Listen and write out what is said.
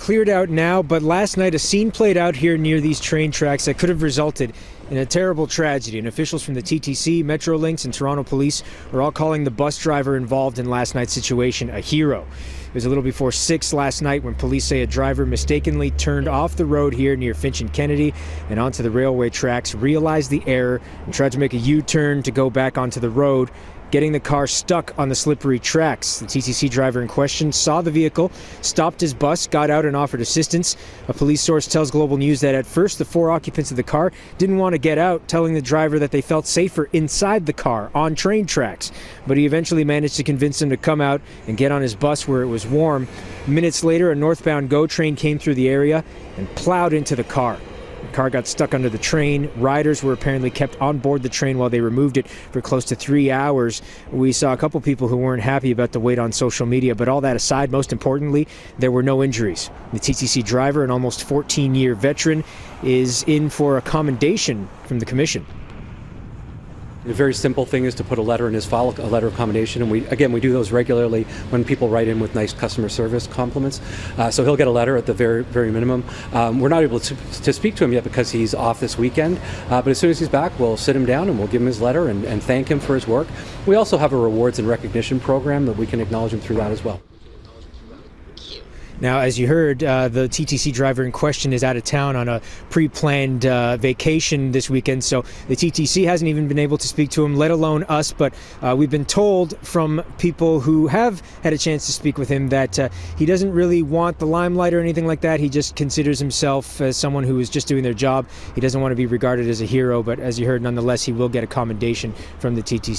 cleared out now, but last night a scene played out here near these train tracks that could have resulted in a terrible tragedy. And officials from the TTC, Metrolinx, and Toronto Police are all calling the bus driver involved in last night's situation a hero. It was a little before 6 last night when police say a driver mistakenly turned off the road here near Finch and Kennedy and onto the railway tracks, realized the error, and tried to make a U-turn to go back onto the road, getting the car stuck on the slippery tracks. The TTC driver in question saw the vehicle, stopped his bus, got out and offered assistance. A police source tells Global News that at first the 4 occupants of the car didn't want to get out, telling the driver that they felt safer inside the car on train tracks. But he eventually managed to convince them to come out and get on his bus where it was warm. Minutes later, a northbound GO train came through the area and plowed into the car. The car got stuck under the train. Riders were apparently kept on board the train while they removed it for close to 3 hours. We saw a couple people who weren't happy about the wait on social media, but all that aside, most importantly, there were no injuries. The TTC driver, an almost 14-year veteran, is in for a commendation from the Commission. A very simple thing is to put a letter in his file, a letter of commendation, and we do those regularly when people write in with nice customer service compliments. So he'll get a letter at the very minimum. We're not able to speak to him yet because he's off this weekend, but as soon as he's back, we'll sit him down and we'll give him his letter and thank him for his work. We also have a rewards and recognition program that we can acknowledge him through that as well. Now, as you heard, the TTC driver in question is out of town on a pre-planned vacation this weekend, so the TTC hasn't even been able to speak to him, let alone us, but we've been told from people who have had a chance to speak with him that he doesn't really want the limelight or anything like that. He just considers himself as someone who is just doing their job. He doesn't want to be regarded as a hero, but as you heard, nonetheless, he will get a commendation from the TTC.